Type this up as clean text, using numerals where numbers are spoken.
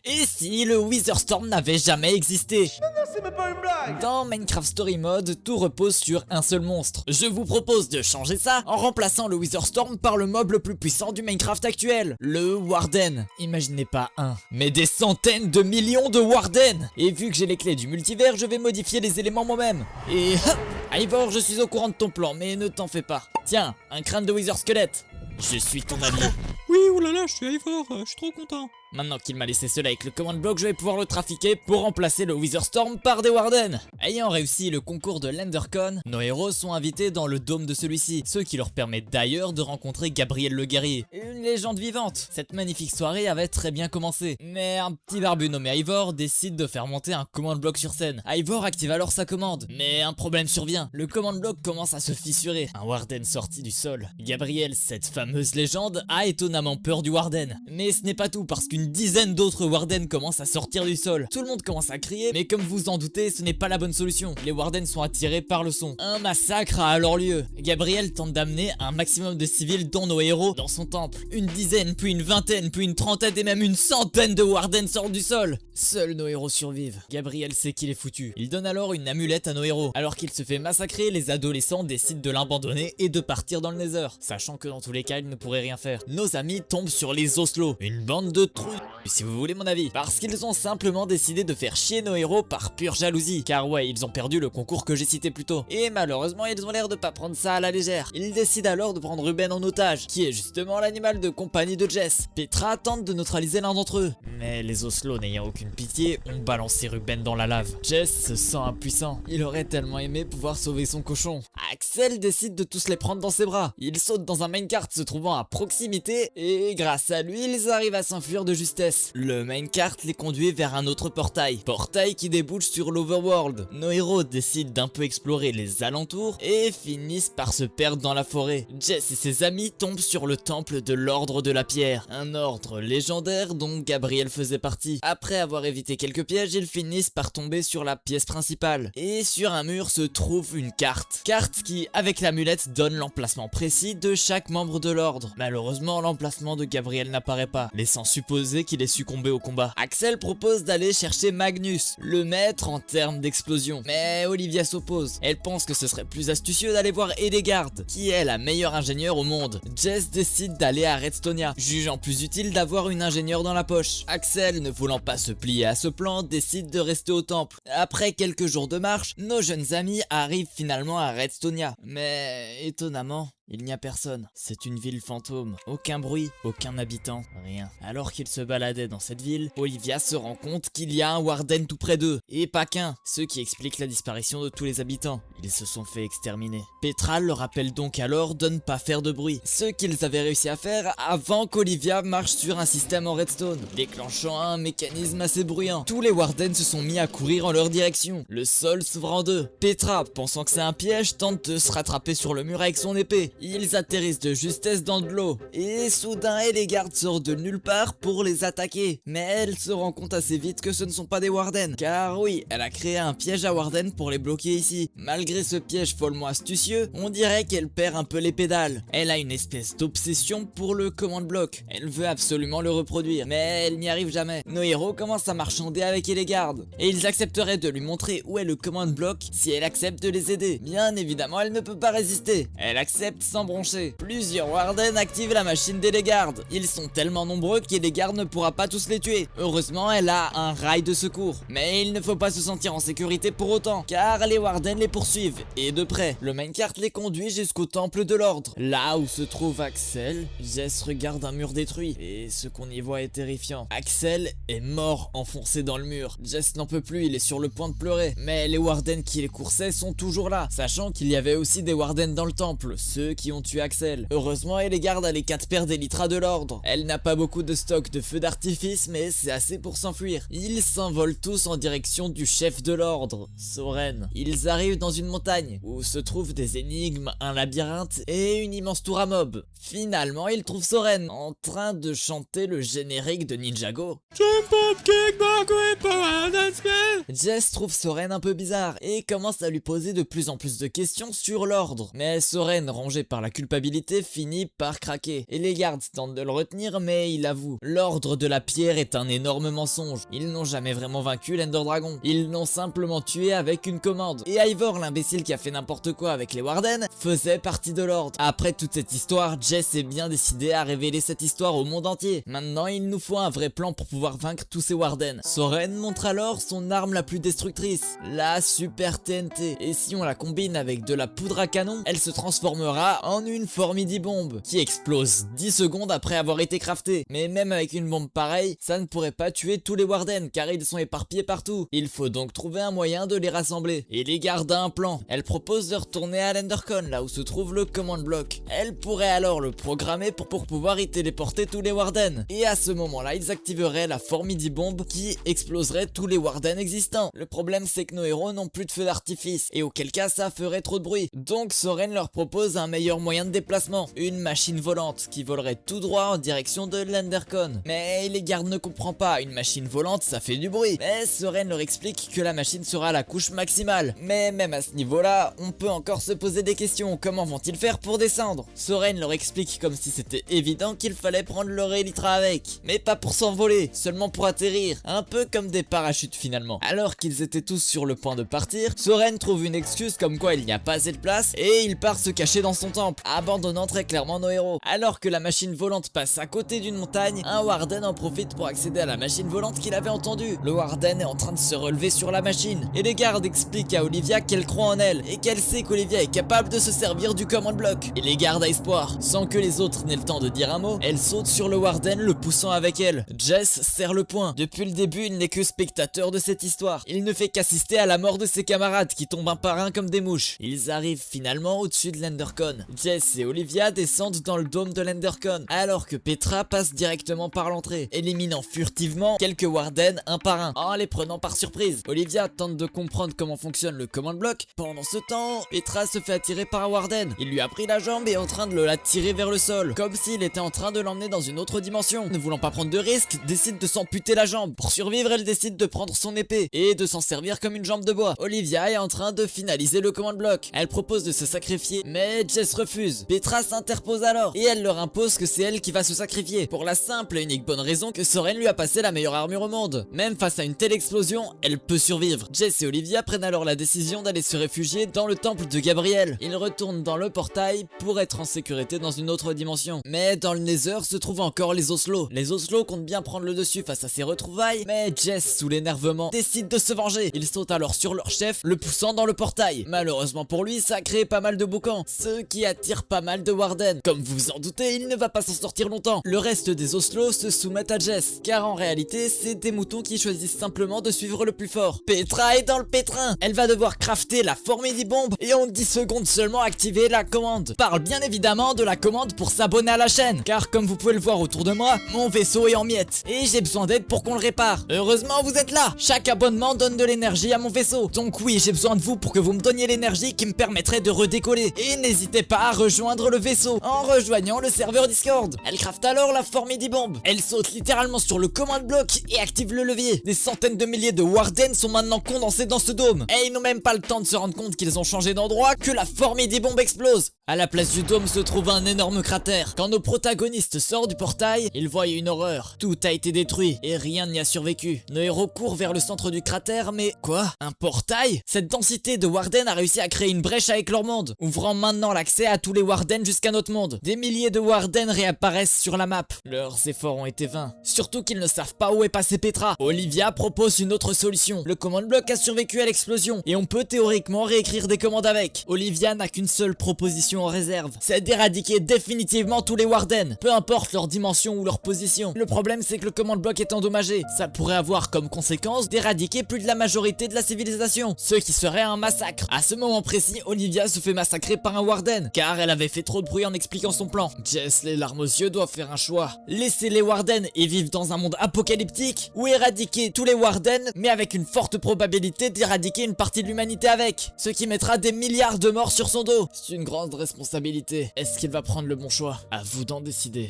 Et si le Witherstorm n'avait jamais existé? Non, c'est même pas une blague. Dans Minecraft Story Mode, tout repose sur un seul monstre. Je vous propose de changer ça en remplaçant le Witherstorm par le mob le plus puissant du Minecraft actuel, le Warden. Imaginez pas un, mais des centaines de millions de Warden. Et vu que j'ai les clés du multivers, je vais modifier les éléments moi-même. Et Ivor, je suis au courant de ton plan, mais ne t'en fais pas. Tiens, un crâne de Wither squelette. Je suis ton allié. Oui, oulala, je suis Ivor, je suis trop content. Maintenant qu'il m'a laissé cela avec le command block, je vais pouvoir le trafiquer pour remplacer le Witherstorm par des Warden. Ayant réussi le concours de l'Endercon, nos héros sont invités dans le dôme de celui-ci, ce qui leur permet d'ailleurs de rencontrer Gabriel le guerrier, une légende vivante. Cette magnifique soirée avait très bien commencé, mais un petit barbu nommé Ivor décide de faire monter un command block sur scène. Ivor active alors sa commande, mais un problème survient, le command block commence à se fissurer. Un Warden sorti du sol. Gabriel, cette fameuse légende, a étonnamment peur du Warden. Mais ce n'est pas tout, parce qu'une dizaine d'autres Warden commencent à sortir du sol. Tout le monde commence à crier, mais comme vous en doutez, ce n'est pas la bonne solution. Les Warden sont attirés par le son. Un massacre a alors lieu. Gabriel tente d'amener un maximum de civils, dont nos héros, dans son temple. Une dizaine, puis une vingtaine, puis une trentaine et même une centaine de Warden sortent du sol. Seuls nos héros survivent. Gabriel sait qu'il est foutu. Il donne alors une amulette à nos héros. Alors qu'il se fait massacrer, les adolescents décident de l'abandonner et de partir dans le Nether, sachant que dans tous les cas, ils ne pourraient rien faire. Nos amis tombent sur les Oslo, une bande de trous, si vous voulez mon avis, parce qu'ils ont simplement décidé de faire chier nos héros par pure jalousie, car ouais, ils ont perdu le concours que j'ai cité plus tôt, et malheureusement ils ont l'air de pas prendre ça à la légère. Ils décident alors de prendre Ruben en otage, qui est justement l'animal de compagnie de Jess. Petra tente de neutraliser l'un d'entre eux, mais les Oslo n'ayant aucune pitié, ont balancé Ruben dans la lave. Jess se sent impuissant, il aurait tellement aimé pouvoir sauver son cochon. Axel décide de tous les prendre dans ses bras, il saute dans un minecart se trouvant à proximité, et grâce à lui, ils arrivent à s'enfuir de justesse. Le minecart les conduit vers un autre portail qui débouche sur l'Overworld. Nos héros décident d'un peu explorer les alentours et finissent par se perdre dans la forêt. Jess et ses amis tombent sur le temple de l'Ordre de la Pierre, un ordre légendaire dont Gabriel faisait partie. Après avoir évité quelques pièges, ils finissent par tomber sur la pièce principale. Et sur un mur se trouve une carte. Carte qui, avec l'amulette, donne l'emplacement précis de chaque membre de l'ordre. Malheureusement, l'emplacement de Gabriel n'apparaît pas, laissant supposer qu'il est succombé au combat. Axel propose d'aller chercher Magnus, le maître en termes d'explosion. Mais Olivia s'oppose. Elle pense que ce serait plus astucieux d'aller voir Edelgard, qui est la meilleure ingénieure au monde. Jess décide d'aller à Redstonia, jugeant plus utile d'avoir une ingénieure dans la poche. Axel, ne voulant pas se plier à ce plan, décide de rester au temple. Après quelques jours de marche, nos jeunes amis arrivent finalement à Redstonia. Mais étonnamment, il n'y a personne. C'est une ville fantôme. Aucun bruit, aucun habitant, rien. Alors qu'ils se baladaient dans cette ville, Olivia se rend compte qu'il y a un Warden tout près d'eux. Et pas qu'un, ce qui explique la disparition de tous les habitants. Ils se sont fait exterminer. Petra leur rappelle donc alors de ne pas faire de bruit. Ce qu'ils avaient réussi à faire avant qu'Olivia marche sur un système en redstone, déclenchant un mécanisme assez bruyant. Tous les Warden se sont mis à courir en leur direction. Le sol s'ouvre en deux. Petra, pensant que c'est un piège, tente de se rattraper sur le mur avec son épée. Ils atterrissent de justesse dans de l'eau. Et soudain, Edelgard sort de nulle part pour les attaquer. Mais elle se rend compte assez vite que ce ne sont pas des Warden. Car oui, elle a créé un piège à Warden pour les bloquer ici. Malgré ce piège follement astucieux, on dirait qu'elle perd un peu les pédales. Elle a une espèce d'obsession pour le command block. Elle veut absolument le reproduire, mais elle n'y arrive jamais. Nos héros commencent à marchander avec Edelgard. Et ils accepteraient de lui montrer où est le command block si elle accepte de les aider. Bien évidemment, elle ne peut pas résister. Elle accepte sans broncher. Plusieurs Warden activent la machine d'Edelgard. Ils sont tellement nombreux qu'Edelgard ne pourra pas tous les tuer. Heureusement, elle a un rail de secours. Mais il ne faut pas se sentir en sécurité pour autant, car les Warden les poursuivent, et de près. Le minecart les conduit jusqu'au temple de l'ordre. Là où se trouve Axel, Jess regarde un mur détruit, et ce qu'on y voit est terrifiant. Axel est mort enfoncé dans le mur. Jess n'en peut plus, il est sur le point de pleurer. Mais les Warden qui les coursaient sont toujours là, sachant qu'il y avait aussi des Warden dans le temple, ceux qui ont tué Axel. Heureusement, Edelgard a les 4 paires d'Elytra de l'ordre. Elle n'a pas beaucoup de stock de feux d'artifice, mais c'est assez pour s'enfuir. Ils s'envolent tous en direction du chef de l'ordre, Soren. Ils arrivent dans une montagne, où se trouvent des énigmes, un labyrinthe et une immense tour à mob. Finalement, ils trouvent Soren, en train de chanter le générique de Ninjago. Jump up, kick back with power and spell. Jess trouve Soren un peu bizarre et commence à lui poser de plus en plus de questions sur l'ordre. Mais Soren, rongé par la culpabilité, finit par craquer. Et les gardes tentent de le retenir, mais il avoue. L'ordre de la pierre est un énorme mensonge. Ils n'ont jamais vraiment vaincu l'Ender Dragon. Ils l'ont simplement tué avec une commande. Et Ivor, l'imbécile qui a fait n'importe quoi avec les Warden, faisait partie de l'ordre. Après toute cette histoire, Jess est bien décidé à révéler cette histoire au monde entier. Maintenant, il nous faut un vrai plan pour pouvoir vaincre tous ces Warden. Soren montre alors son arme la plus destructrice, la Super TNT. Et si on la combine avec de la poudre à canon, elle se transformera en une formidibombe qui explose 10 secondes après avoir été craftée. Mais même avec une bombe pareille, ça ne pourrait pas tuer tous les Warden car ils sont éparpillés partout. Il faut donc trouver un moyen de les rassembler. Et les gardes a un plan. Elle propose de retourner à l'Endercon, là où se trouve le command block. Elle pourrait alors le programmer pour pouvoir y téléporter tous les Warden. Et à ce moment-là, ils activeraient la formidibombe qui exploserait tous les Warden existants. Le problème, c'est que nos héros n'ont plus de feu d'artifice, et auquel cas ça ferait trop de bruit. Donc Soren leur propose un meilleur moyen de déplacement, une machine volante qui volerait tout droit en direction de l'Endercon. Mais les gardes ne comprennent pas, une machine volante ça fait du bruit. Mais Soren leur explique que la machine sera à la couche maximale. Mais même à ce niveau-là, on peut encore se poser des questions, comment vont-ils faire pour descendre? Soren leur explique comme si c'était évident qu'il fallait prendre leur élytra avec. Mais pas pour s'envoler, seulement pour atterrir, un peu comme des parachutes finalement. Alors qu'ils étaient tous sur le point de partir, Soren trouve une excuse comme quoi il n'y a pas assez de place et il part se cacher dans son temple, abandonnant très clairement nos héros. Alors que la machine volante passe à côté d'une montagne, un Warden en profite pour accéder à la machine volante qu'il avait entendue. Le Warden est en train de se relever sur la machine et les gardes expliquent à Olivia qu'elle croit en elle et qu'elle sait qu'Olivia est capable de se servir du command block. Et les gardes a espoir. Sans que les autres n'aient le temps de dire un mot, elle saute sur le Warden, le poussant avec elle. Jess serre le poing. Depuis le début, il n'est que spectateur de cette histoire. Il ne fait qu'assister à la mort de ses camarades qui tombent un par un comme des mouches. Ils arrivent finalement au-dessus de l'Endercon. Jess et Olivia descendent dans le dôme de l'Endercon, alors que Petra passe directement par l'entrée, éliminant furtivement quelques Warden un par un, en les prenant par surprise. Olivia tente de comprendre comment fonctionne le command block. Pendant ce temps, Petra se fait attirer par un Warden. Il lui a pris la jambe et est en train de la tirer vers le sol, comme s'il était en train de l'emmener dans une autre dimension. Ne voulant pas prendre de risques, décide de s'amputer la jambe. Pour survivre, elle décide de prendre son épée et de s'en servir comme une jambe de bois. Olivia est en train de finaliser le command block. Elle propose de se sacrifier, mais Jess refuse. Petra s'interpose alors et elle leur impose que c'est elle qui va se sacrifier, pour la simple et unique bonne raison que Soren lui a passé la meilleure armure au monde. Même face à une telle explosion, elle peut survivre. Jess et Olivia prennent alors la décision d'aller se réfugier dans le temple de Gabriel. Ils retournent dans le portail pour être en sécurité dans une autre dimension. Mais dans le Nether se trouvent encore les Oslo. Les Oslo comptent bien prendre le dessus face à ces retrouvailles, mais Jess, sous l'énervement, décide de se venger. Ils sautent alors sur leur chef, le poussant dans le portail. Malheureusement pour lui, ça crée pas mal de boucans, ce qui attire pas mal de Warden. Comme vous vous en doutez, il ne va pas s'en sortir longtemps. Le reste des Oslo se soumettent à Jess, car en réalité, c'est des moutons qui choisissent simplement de suivre le plus fort. Petra est dans le pétrin. Elle va devoir crafter la formidibombe et en 10 secondes seulement activer la commande. Parle bien évidemment de la commande pour s'abonner à la chaîne, car comme vous pouvez le voir autour de moi, mon vaisseau est en miettes et j'ai besoin d'aide pour qu'on le répare. Heureusement vous êtes là. Chaque abonnement donne de l'énergie à mon vaisseau, donc oui, j'ai besoin de vous pour que vous me donniez l'énergie qui me permettrait de redécoller. Et n'hésitez pas à rejoindre le vaisseau en rejoignant le serveur Discord. Elle crafte alors la formidibombe. Elle saute littéralement sur le command block et active le levier. Des centaines de milliers de Warden sont maintenant condensés dans ce dôme et ils n'ont même pas le temps de se rendre compte qu'ils ont changé d'endroit que la formidibombe explose. À la place du dôme se trouve un énorme cratère. Quand nos protagonistes sortent du portail, ils voient une horreur. Tout a été détruit et rien n'y a survécu. Nos héros courent vers le centre du cratère, mais quoi? Un portail? Cette densité de Warden a réussi à créer une brèche avec leur monde, ouvrant maintenant l'accès à tous les Warden jusqu'à notre monde. Des milliers de Warden réapparaissent sur la map. Leurs efforts ont été vains. Surtout qu'ils ne savent pas où est passée Petra. Olivia propose une autre solution. Le command block a survécu à l'explosion et on peut théoriquement réécrire des commandes avec. Olivia n'a qu'une seule proposition en réserve, c'est d'éradiquer définitivement tous les Warden, peu importe leur dimension ou leur position. Le problème c'est que le command block est endommagé. Ça pourrait avoir comme conséquence d'éradiquer plus de la majorité de la civilisation, ce qui serait un massacre. À ce moment précis, Olivia se fait massacrer par un Warden, car elle avait fait trop de bruit en expliquant son plan. Jess, les larmes aux yeux, doit faire un choix. Laisser les Warden et vivre dans un monde apocalyptique, ou éradiquer tous les Warden, mais avec une forte probabilité d'éradiquer une partie de l'humanité avec, ce qui mettra des milliards de morts sur son dos. C'est une grande responsabilité. Est-ce qu'il va prendre le bon choix? À vous d'en décider.